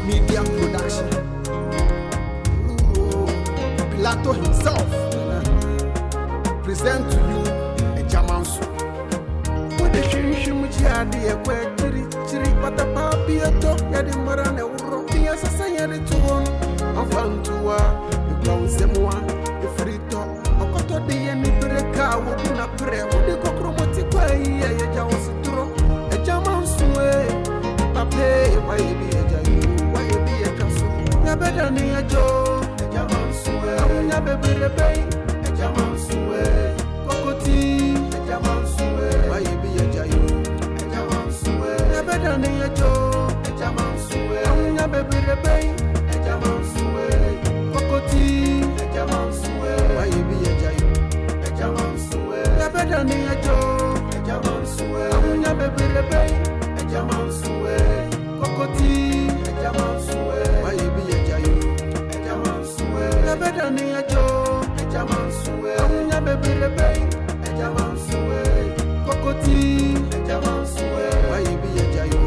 Media Production. Pilato himself present to you Agya Manso. What the shim chiadi e chiri pata papi to yadi marane uro pia sasa yadi tuon afantua the ground semwa the frito okoto de ni breka wo na pre wo de kokromoti kwa ya jawositro Agya Manso pape why be Agya you why be Agya so ya better ni ajo Agya Manso ya bebe Agya Manso kokoti Agya Manso why be Agya you Agya Manso ya better ni ajo Agya Manso ya bebe Agya Manso kokoti Agya Manso why be Agya you Agya Manso ya better ni ajo Agya Manso ya bebe Agya Manso kokoti Agya Manso why be Agya you Agya Manso ya better ni ajo Agya Manso ya bebe Agya Manso kokoti Agya Manso why be Agya you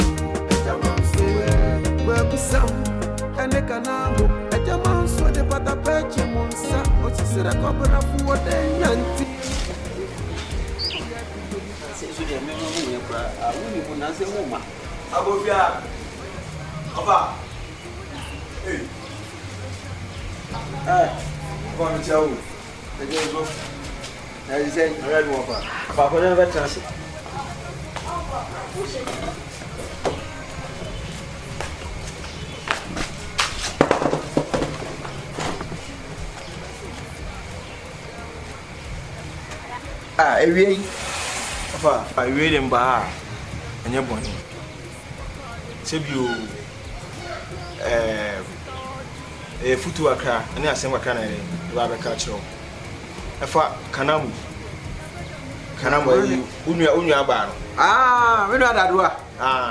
Agya Manso we kusam ene Canamo Agya Manso de pata peche monsa o sira kobra fu de nyanti so de me no mo yakra awuni mo na se mo ma abofia ofa eh kwa mchao ejezo na say ready mo fa fa ko na veteran se ewie ofa ewie dem ba enye boni sebio futu akra ene asem akra na ere ba be ka chiro efa Canamo yi unua ba no me no adadoa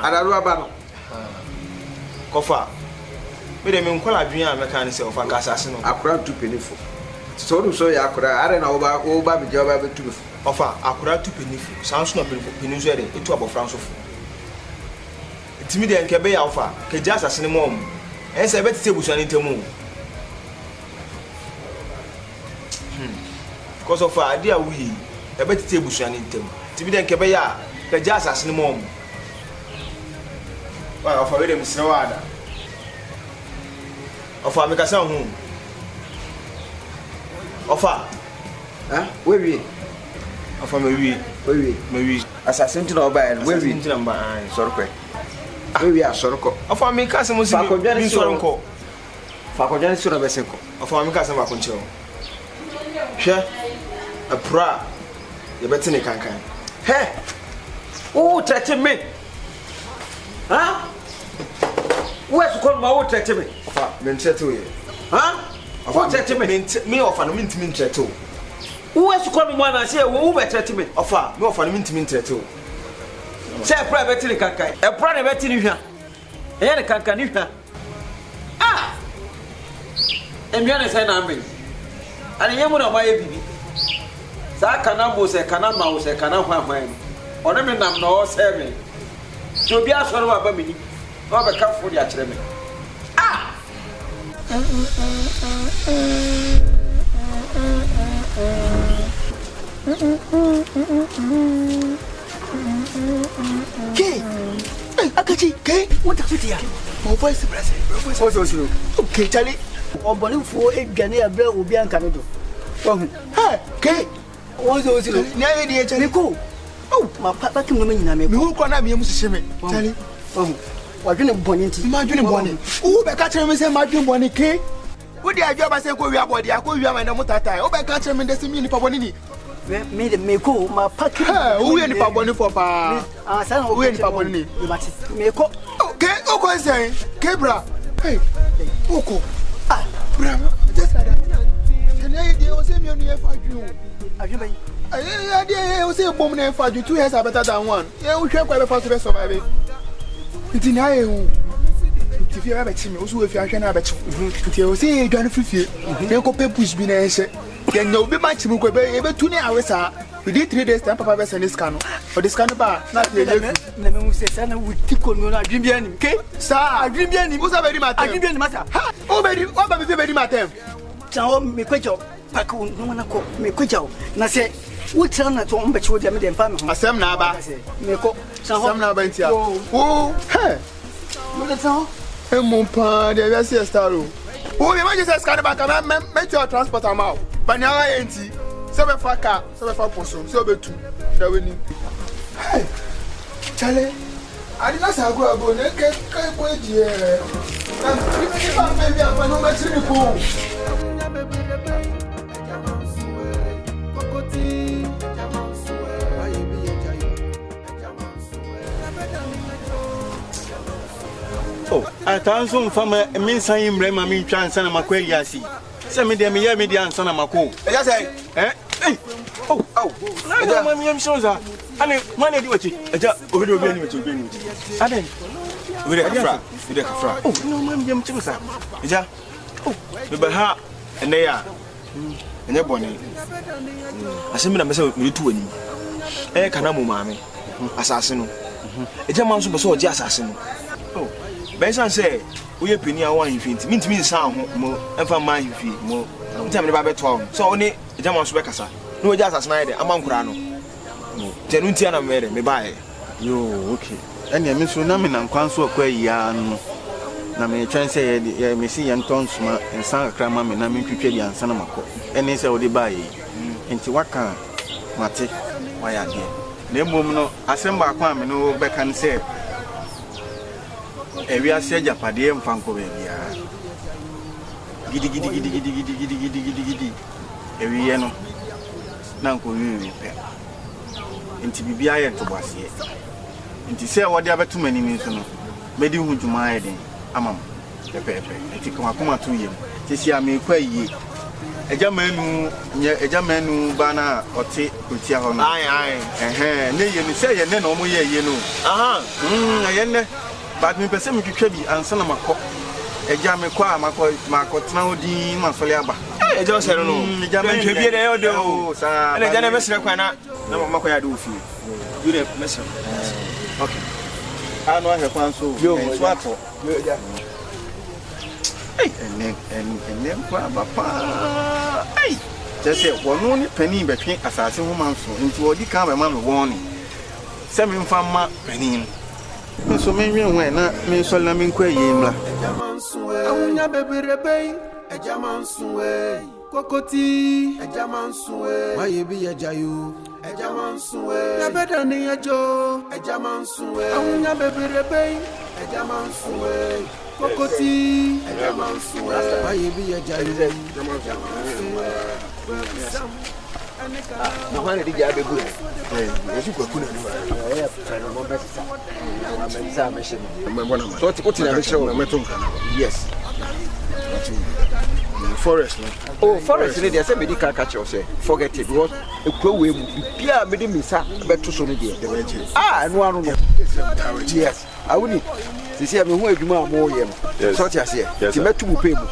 adadoa ba no kofa me dem nkola adwen a meka ne se ofa nka asase no akura tu penifo so do so ya akura are na wo ba be joba be tu ofa akura tu penifo sanso na peninso ere etu abofra nso fo itimi de nke be ya ofa ke ja asase ne mom ense be tete busu ani temu because of idea we e be tete busu ani temu itimi de nke be ya ke ja asase ne mom wa ofa we dem srewada ofa me ka san hu ofa we wi ofa me wi assassin to no ba we wi ntina mba an sorokwe we wi asoroko ofa me ka san mo si mi soronko fa ko jani sura besenko ofa me ka san ba ko ncheo hwe apra ye beti ne kankan he o tete me where's call my old tete me ofa me ncheto ye ofa tete me ofa no mintimi ncheto where's call me na say wo be tete me ofa me ofa no mintimi ncheto say pra beti ne kankan e pra ne beti ne hwa e ne kankan ne hwa enwia ne say na ambe ani yemu na maye bibi sa Canamo se Canamo se Canamo one me nam na o se me to bi asoro wa ba me ni o be ka fo di a kire me K Akachi K what are you my voice present okay Charlie Obolifo edwane abre obi anka no do wahu K ozo na ye die Charlie ko ma papa kim no nyina me me hu kwa na me musihye me Charlie wahu wadwene boni nti ma dwene boni wo be ka kire me se ma dwene boni K wo di adwo ba se ko wi abodi akọ wi amanda mutata wo be ka kire me de se mi ni pa boni ni me de me ko ma paki wo wi ni pa boni fo pa sa na wo wi ni pa boni ni me ko okay o ko sen K bra hey oko bra just like that can I dey o se mi onu e fa dwu adwo bayi I dey o se bom na e fa dwu 2 years are better than 1 e wo hwe kwa be fa so be survive it na e hu ti fi ba chi me o so we fi ahwe na ba chi ti o se e dwan fifie e ko pe push bi na e hye ye nya obi ma chi mu ko be e be tu ni awesa Within 3 days, time Papa send this scan. For this scan bar, not the na me say sana we tiko no na dream bia nim ke sir. dream bia nim Who's a very matter? dream bia nim matter Oh, baby, what baby very matter? so me kwacho pak no na ko me kwacho na say wo tell na to mbe chiwo dia me dem fa me ho Asem na aba. me ko Asem na aba ntia. Oh, hey. mo de so E mon pa, de ya see star o. Oh, me man just scan back, me your transport am out. But now I enti. Se be fa car, se be fa poso, se be tu. Da we ni. Hey. Chale. Ani na sa go ne ke ko die. Na mi ba baby afa no ma tiri ko. Oh, I can't so from a means I am Rema chance and Macquarie Yassi. Send me the media and son of Maco. Yes, eh? Oh, I'm sure that. I mean, money do it. I just over the venue to bring it. I didn't. With a fra. Oh, no, Mam Chimsa. Ja. Oh, The Baha and they are. And they're born. I send me a message with 2 in. Eh, Canamo, mammy. Assassin. A German super soldier assassin. Oh, Benson say, we are penny one infinity. Means me sound more and for my fee more. Tell me about 12. So only a German speaker. No, just as night, among Crano. Tenuntiana made me buy. yo, okay. And I miss Runami and Quanso Quayan. Na me try say me see yan tons ma and san krama me na me twetwe yan san mako. Eni say o de bae. Enti waka mate why ade. Na emom no asem ba kwa me no be kan say ewi ase japade mfanko be bia. Gidi. Ewi ye no. Na nko wi pe. Enti bibia ye to bwase. Enti say wo de abeto mani mi so no. Medi hu dwuma ye den. Amam pepepe eti kuma 2 yem tisi ame kwa yi Agya manu bana ote otia ho no Ai. ne ye ni se ye ne na omo ye no Aha. Ye ne but me pese me twetwa bi ansa na makọ Agya me kwa makọ tena odi ma sole aba Agya sere no Agya me twetwa bi de o de o sa na agya na mesere kwa na makọ ya de ofi you de mesere okay ano ahwe kwan so so ato ene kwa papa ai jese wono ni pani betwe asase ho manso nti wodi kan be ma me woni se me mfa ma pani so me nwe ho na me so na me nkwa yimla Awunya bebirebe Agya Manso kokoti Agya Manso waye bi ajayu Agya Manso ya bedani ajo Agya Manso awunya bebirebe Agya Manso kokoti Agya Manso waye bi ajayu Agya Manso na hwana di ja bebu Yesu kwa kuna ni ya fero mo besa ameza ameshe so ti na meshe o yes forest no oh forest ni dey say medical catch you say forget it because ekwa we mu bia me de misa beto so no dey no anu no yes awuni sisi me hu adwuma amo ye no so ti ase ti metu mu pay mu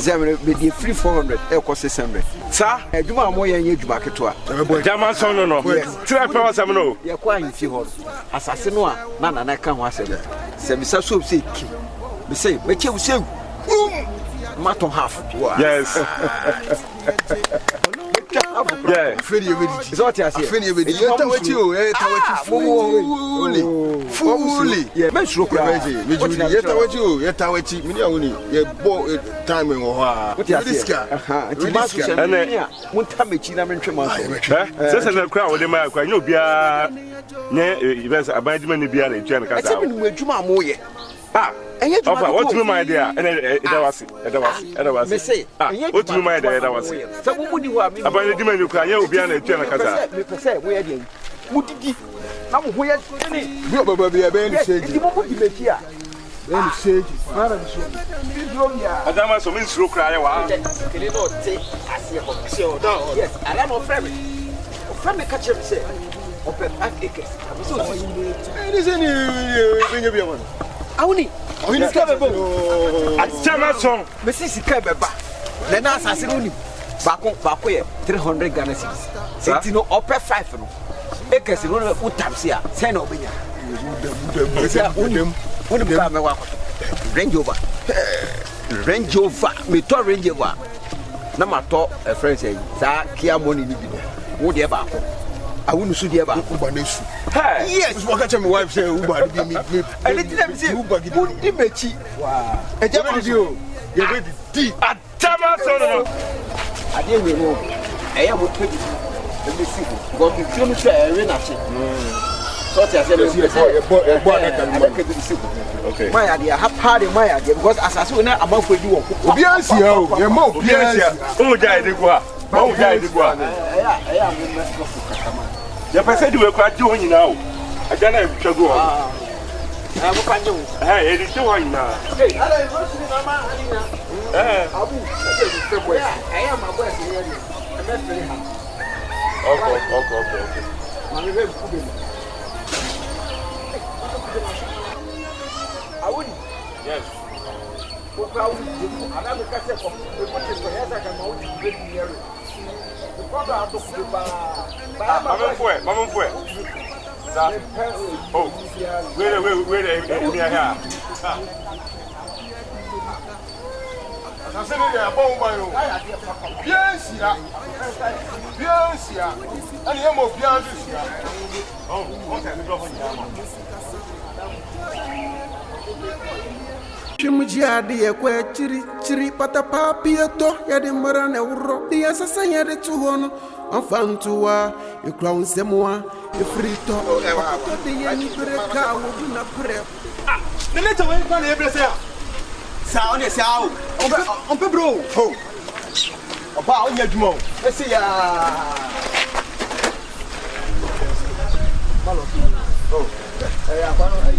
say me dey free 400 e ko 600 sa adwuma amo ye adwuma keto a Agya Manso no try power sam no ye kwa nfi ho asase no a na ka ho asem se bisa so say ki me say me che useu maton half yes yeah feri e wedi so ti ase feri e wedi yeta wachi o yeta wachi fully yeah me suro kwa yeta wachi o yeta wachi mini awuni ye bo time wo ha riska ti maso se ene munta mechi na mentwe maso sese na kra wo de ma kwa nyo bia ne events abandima ni bia na etwa na kasa ese bi adwuma amoye enye dwuma ofa what me my there ene edawasi me say what me my there edawasi se wo mudi ho ami abandima ni kwa nya obi na etwa na kasa me pese mo ye dey mudidi na mo ho ye ni bi obaba bi ebe ni stage di mo mudi mechi a ni stage mara bi so bidro bia Agya Manso min suro kra ye wa kele no te ase ho se o da yes ara no frame catch him say open 5 acres so ni se ni benye bi amana awuni ni ska bebo Agya Manso me sisi ka beba na asase no ni baako yɛ 300 Ghana cedis senti no ɔpɛ 5 no ekesi no wo tamsi a sɛ na ɔbɛnya wone bra mɛwɔ akɔtɔ Range Rover metɔ Range Rover na matɔ friends yi saa Kia money ni bi no wo deɛ baako awu nusu deɛ baako Uber nesu. yes What catch my wife say Uber be me. and it them say Uber give me. di mechi Wow. Agya Manso You ready? D. Tama so no. adeɛ wei no ɛyɛ mo pɛ bi ɛbɛ si ho because ntuo no hwɛ ɛwe na hye sɔɔte asɛ bɛ si Boy, adaka bi si ho Okay. my idea ha pa de my idea because asase we na amanfo edi wɔ ko Obi ansi o. Ye ma obi ansi. O ja ide go a. O ja ide go a. ɛyɛ a mo mɛ ko kakama Ya pese di we kwa je ho nyina o. Agya na ntwa go o. mo panje wo E di je ho nyina. hey ala yi rosi ni mama ani na abu ɛyɛ di fɛ boy ɛyɛ ma boy ɛsɛ yɛ ni ɛmɛ fere ha Okay. ma me bɛ ku be awuni Yes. ko ka awuni de ku ana me ka se ko e ko te ko yasa ka ma awuni be ni yere ko ba do ku ba Mama mfue. Sa. Oh. Where me here. Asase ni ya bon ba yo. Biansia. Ani ye mo biansia. Oh, what can you do for nyina? Shimujiadi ekwe chiri pata papi eto yadi marane uro di asasa yadi tuhono anfantuwa ikrown semwa ifrito to di yani breka wuduna pre Nene te we kwa na ebrese ya. sa on ese awo on pe bro Ho. Oba o nya dwuma o. ese ya malo oh ya kwano ai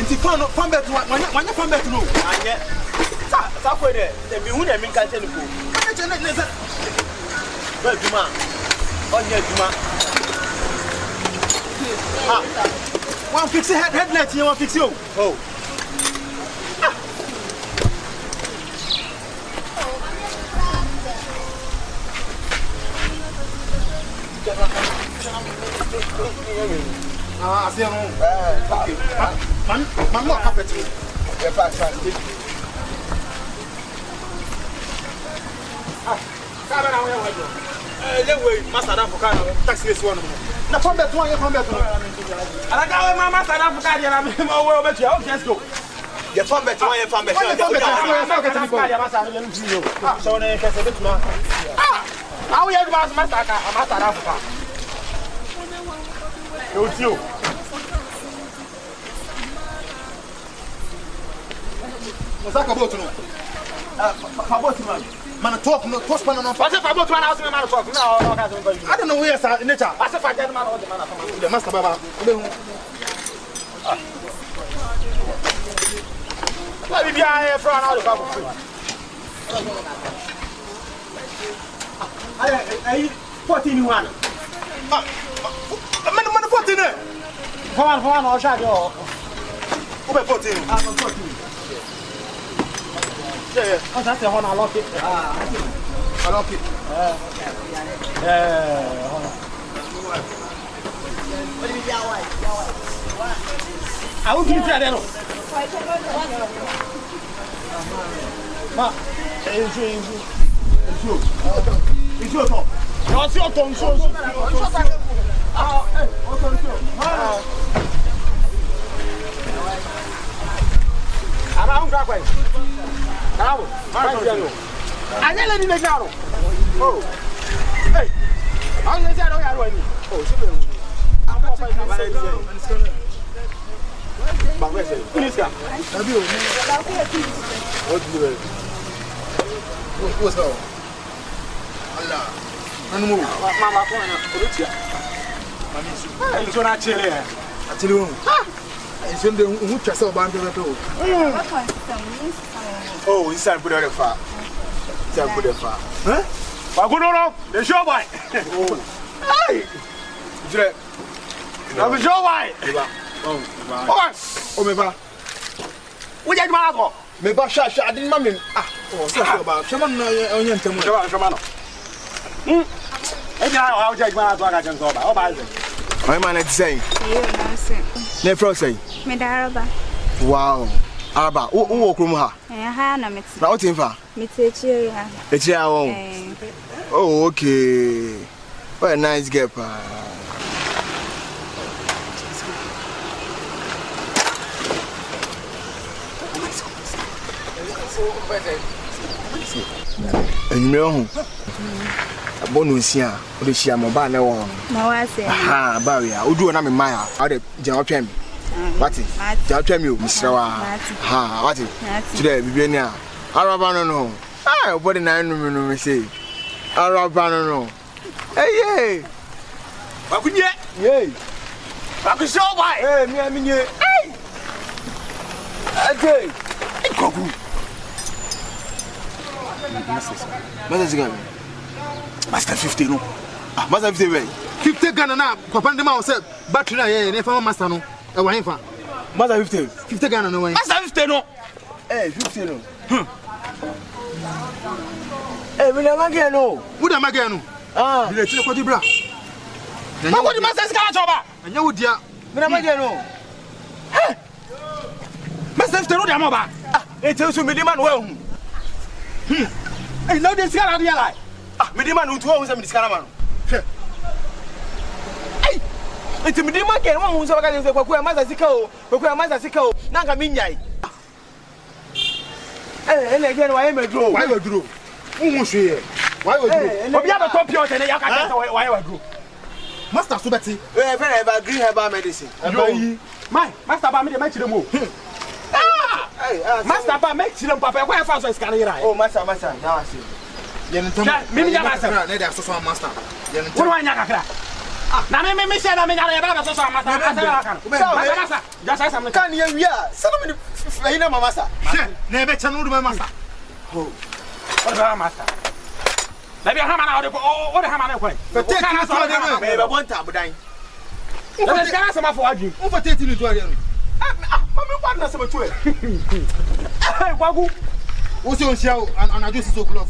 Nti fan bet wanya fan bet no. anye sa ko de mi hu de mi kan che ni ko Wanya che ne se. ba duma onye duma One fix headlight here, one fix you. oh I see no. Okay. Man no carpet. e fa sa de Ka na we wajo. Lewe master da fuka na taxi race one. Na fan bet one, fan bet no. ala ka we mama sa na fuka dia na me mo we obetu ya o just go ye fan bet one ye fan bet So na kese bet ma. awo ye ba master ka master na fuka Eu tio. Mosaka boat no. fa boat man Man talk no, toss pan no. fa se fa boat man house me man talk na o ka so go I don't know where sa nature. fa se fa get man o de man fa The master baba. Obe hu. wa bi bia e fra na o ka go ai 14 one Man 14 eh. fa na o sha de o Obe 14. ah 14 Yeah. o sa se ho na lock I like it. I won't give you no. Ma, it's your top. You're your tongue, so. Around Grapway. Now, I nearly didn't know. Oh, hey, I'm going to say, I don't have any. Oh, she will. I'm going to say, but where's it? Who's that? What's up? Allah. Anu mo. Mama, come on. It's not chilly. Atili wo. Nso de hu twase oba ndo to. Oh, inside put the far. Inside put the far. Huh? Paguno, the show boy. Hey. Jure. I'm the show boy. Eba. Oh, Oh, o me ba. Wo je duma ko. Me ba sha I didn't mammy. Oh, so about someone on your temple. I'll take my dog. Oh, by the My man say. Ne frosty. Medaraba. Wow. Araba. Who krum ha? Na met. Na what infa? Metechi ya. Echi awon. Oh, okay. What a nice girl. And you Bonusia, or the Shiamaba, no one. No, I say. Ah, barrier. Who do an Maya? Out of General Trem. What is General you, Mr. Ha, what is today? We be now. Arabano, no. Ah, what an animal say. Arabano, no. Hey, what could you? Yay. I could show why. Hey, me, I mean, hey. Okay. Master 50 no. Master 50 way. 50 Ghana na papa ndema o say battery na ye ne fa master no. E wa hemfa. Master 50. 50 Ghana no wa. Master 50 no. Eh, 50 no. Eh, we na again no. Wo da magain no. Ah. Bi le tire ko di bra. Ma ko di master ska choba. Anya wo dia. We na again no. Hey. Master 50 no dia mo ba. Ah, e tell so me di man well. Hey, now this guy dey like. Ah, me di man who say me discard man. Hey. Enti me di man ke won hu say baka say kwaku e master sika o. Kwaku e master sika o. Na nka me nyai. Eh, ene again why me dro. Why we dro? Hu hwe. Why we dro? Obi aba computer ne ya ka say why we dro. Master so beti. Eh, very about green herbal medicine. My master ba me dey ma chire mo. Master ba make chire papa why fa so scan here. Oh, master, now I see. Mimi ya master. Na dey so master. Wo anya kakra. Na me say na me nya ya ba so master. Master. Just say something. Can you hear? Say no me na master. Na be chanu do master. Oh. What about master? Maybe hammer na o de hammer na kwai. For 30 minutes to dey me be want abudan. Na dey kana sama for adu. Who for 30 minutes to dey no? Mami what na say to e. Eh, kwagu. Wo se on share and I just 6 o'clock.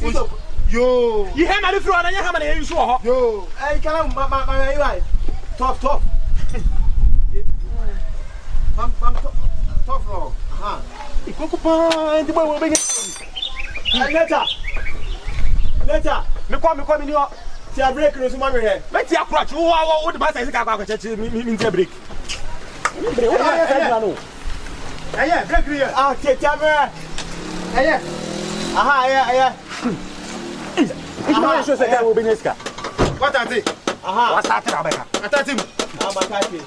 Yo. You hammer the floor na you hammer na you so ho. Yo. Hey, can I you right? Tough. Mam tough no. Aha. Ikoku pa ndi boy wo be ni. Later. Me come ni o. Ti a break no so mami here. Me ti akura chu wo de master sika kwa cheche mi ti break. Mi break. Wo ya say no. Yeah, break here. Ah, ti amera. Yeah. Aha. Iko so say ka wo be niska. What are they? Aha. Wa start na beka. Attack him. Ah, matati.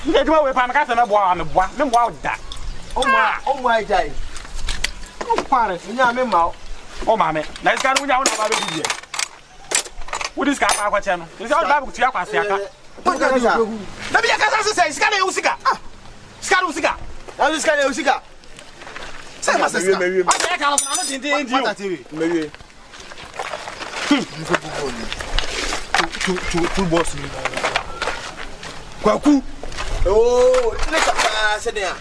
Nge duma we pa me ka say me boa. Me boa da. Oh my jai. O pare. Nya me ma. O ma me. Na iska no nya wo na ba be di. Wo dis ka kwa che no. Dis ka ba ku tia kwase aka. Na bi ya ka say iska na usika. Iska na usika. Na iska na usika. Say master iska. O te ka lo na no tin tin di o. Mewie. Two boss. Kwaku. Oh, le ka say there.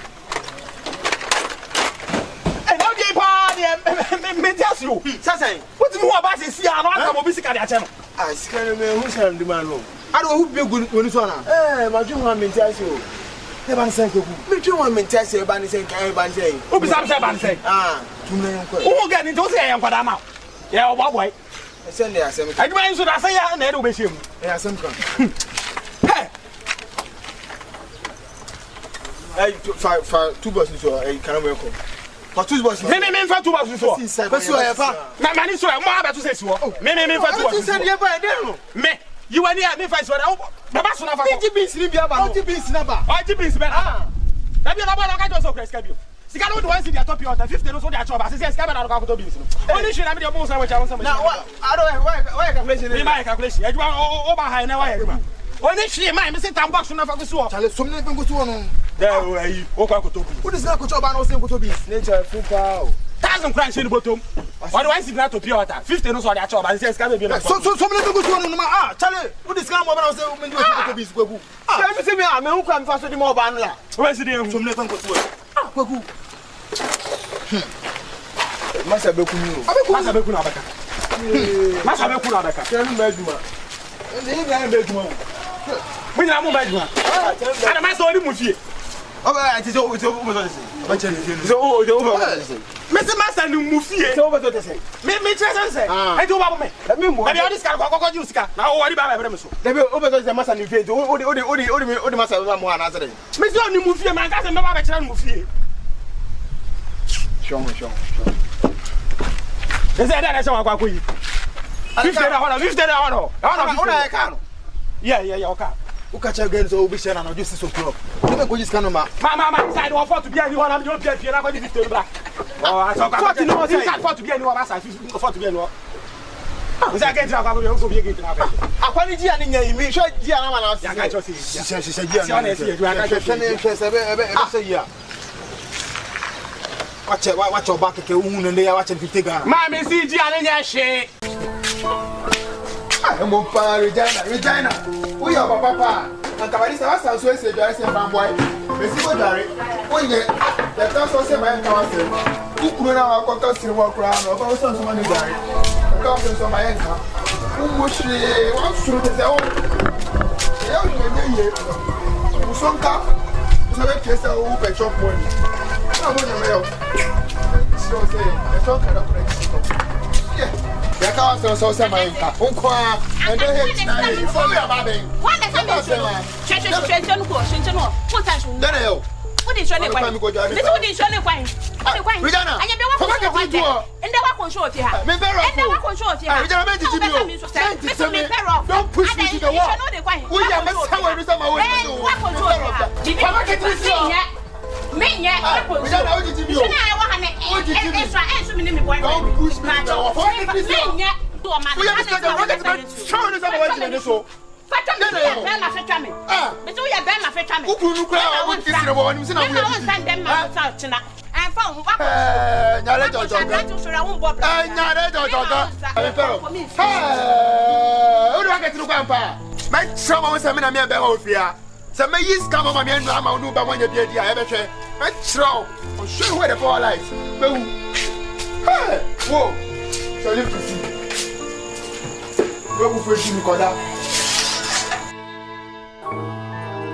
Me tell you. Sasa. What do you want about this? I don't come obisi ka dia che no. Ah, iska na me hu say ndi man no. I don't who be go so na. Eh, ma ju hu me tell you. E ban say kwaku. Me ju hu me tell you ba ni say kan ba ni say. Obi sam say ban say. Ah, tu na yan kwa. Who get into say yan kwada ma. Yeah, o boy. E send there asem. I do man so that say ya na e do be shame. E asem kan. Hey. Hey, for two boss so e Canamo ko. For two boss. Me fa two boss so. Parce que e fa. Na mani so e mo abeto say si wo. Me fa two boss. Tu send there ba e dey no. Me. You are near me fa so. Baba so na fa. Beans ni bia ba no. Beans na ba. Beans be na. Na bi na ba na ka jo so kreska bi. Sika no do one see their top your 50 no so their chop. Say sika be na ka photo beans no. Only shey na me dey mo say we cha. Now I don't why calculation. Me my calculation. You o ba high na why you. Only shey my me say tam box na fa go so. Chale, some ne go so no. There we o kwa photo beans. Who this na ko chop ba no say photo beans. Nature full power. 1000 crunch in the bottom. Why do I see that to pure water? 50 no so their chop. I say sika be na. So some ne go so no ma chale, who this na mo ba no say me do photo beans kwaku. Ah, you see me am who come first the more ban la. Where is the Some ne go so. kwaku. Masa beku ni o. Masa beku na abaka. Masa beku na abaka. Tell me aduma. Ni ga be aduma. Munya mo ba aduma. Ana masa oni mu fie. Oba ti so so mo so say. Ba che ni fie. So o ba. Mese masa ni mu fie. So ba so say. Me tre say. E to ba bo me. Me mo. Na be odi ska ko ju ska. Na o wari ba ba bre me so. Da be o ba so say masa ni fie. O di masa ba mo ana say. Me so ni mu fie man ka say me ba ba kira ni mu fie. Show. Ese ada na shawa kwa koyi. 50 na hono. Ona e ka no. Yeah, okay. Ukacha again so obi share na no just 6 o'clock. You be go just can ma. Ma inside one for to be any one am you be na go 50 bra. Oh, I talk about 40 no inside for to be any one asa 50 for to be any one. Nsa get na kwa go be get na kwa. Akwani ji ani nya yi mi hwe ji ana ma na. Ya ka cho si. She ji ana. Si ona si you aka cho. She se be say ya. Watch your back ke unu ne ya watch 50 ga. Ma me si ji ani nya hwe. Ah, mo pa Regina. Who your papa? And kabali se wasa so ese jare se fanboy. Me si go jare. Onye, the time so se my ka wase. Ukuru na wa konka siri wo kura na ba so so ma ni jare. Ka so ma yen ka. Mo shi, wa suru te se o. Ya o nye ye. Usonka. So we pese o pe chop money. Na mo nya me yo. So say, the talk ka da pre. Yeah. Ya ka so se ma yen ka. Onko a and then hit na e. So we aba ben. What the hell is it? Then yo. What is your name? What is your name? Regina. And you don't want to do it. And they were control here. Me very And they were control here. Regina, me don't push me to the wall. We are mess how we some way. Me, yeah, Regina, how did you do? Don't push me to the wall. We are showing us about this so.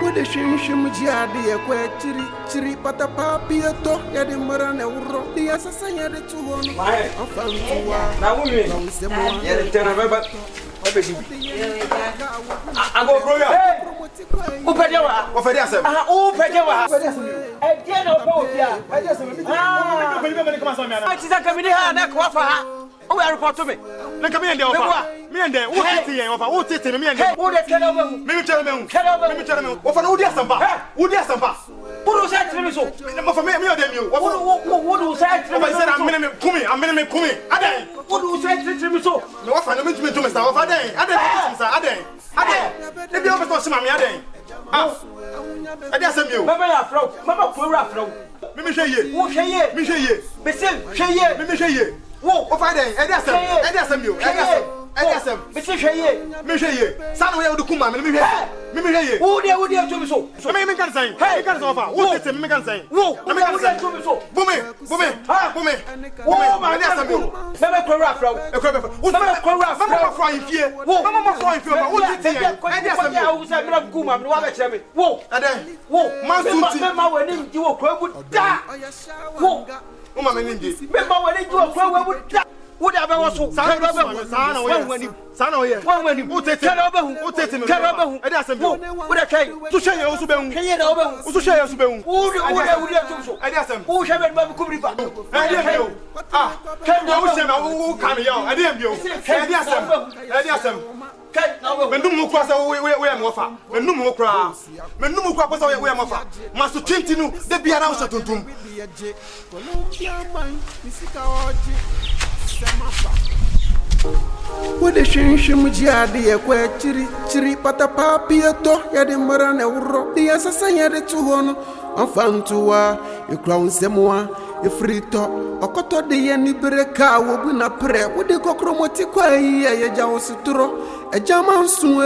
Wode shimshim jiade kwa chiri pata papi to ya de marane uro dia sasa ya de tuhono afantuwa Na wumi. Ya de tena baba. Obedi. Ago broya. Upedewa. Ofedi asem. Upedewa. E dia na opa ofia. E dia se me. Ti za kamini ha na kwa fa ha. O we report to me. Na kami ende ofa. Me ende wo tete yen ofa. Wo tete me ende. Wo de kele obehu. Me chere me. Ofa na wo di asamba. Wo di asamba. Wo do say trimi so. Mo fa me ode mi o. Wo do say trimi so. Ofa say na me kumi. Adan. Wo do say trimi so. Me ofa na me tumi to me sa. Ofa adan. Adan sa adan. E bi o be to se ma me adan. Ah. Ade asem mi o. Baba ya flow. Baba ko ra flow. Me hwe ye. Wo hwe ye. Me hwe ye. Be say hwe ye. Me hwe ye. Wo ofa adan. Ade asem mi o. Ade asem. Be say hwe ye. Me hwe ye. Sa no ye o du kuma me hwe. Me hwe ye. Wo de to me so. Me kan say. Me kan say ofa. Wo tete me kan say. Wo me kan say to me so. Bume. Wo ma ade asem mi o. Baba ko ra flow. E ko be. Wo Baba ko ra flow. Mama fry fie. Mama fry fie. Wo tete ye. Ade asem mi o. Wo say me kuma me wa be kire me. Wo Adan. wo Man suti. me ma wani nji wo kwa bu da. Wo Wo ma me nindi. me ma wani nji wo kwa bu da. Wo da be wo so. Sa na wo ye. Wan wani. Wo tete. Kere obehu. Wo tete me. Kere obehu. Ade asem mi o. Wo da kai. Tu hwe ye o so be hu. Keye da obehu. Wo tu hwe ye o so be hu. Wo de to so. Ade asem. Wo hwe be ba kubri ba. Ade mi o. Ah. Kan do wo se ma wo kan yo. Ade mi o. Ade asem. Kai na obehu. Menum mu kwa sa we mo fa. Menum mu kwa. Menum mu kwa pa sa we mo fa. Maso 20 nu de bia na wo so tuntum. Wode shimshim jiade kwa chiri pata papi to ya de marane uro dia sasa ya de tuhono afantuwa ikra unsemwa ifrito okoto de ye ni breka wo bu na pre wode kokromoti kwa yi ya ja ositro Agya Manso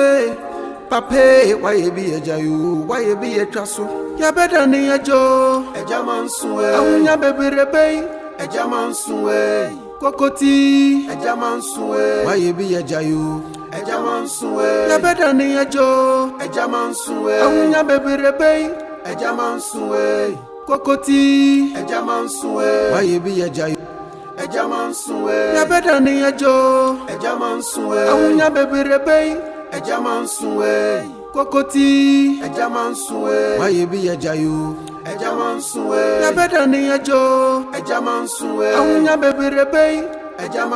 Pape, why you be a jayu? Why you be a trasso? Ya better than a Joe, a German sway. Awunya baby rebay, a German sway. Kokoti, a German sway. Why you be a jayu? A German sway. Ya better than a Joe, a German sway. Awunya baby rebay, a German sway. Kokoti, a German sway. Why you be a jayu? A German sway. Ya better than a Joe, a German sway. Awunya baby rebay. A German sway, Kokoti, a German sway. Why you be a jayu? A German sway. Ya better than a Joe, a German sway. Awunya baby rebay, a German.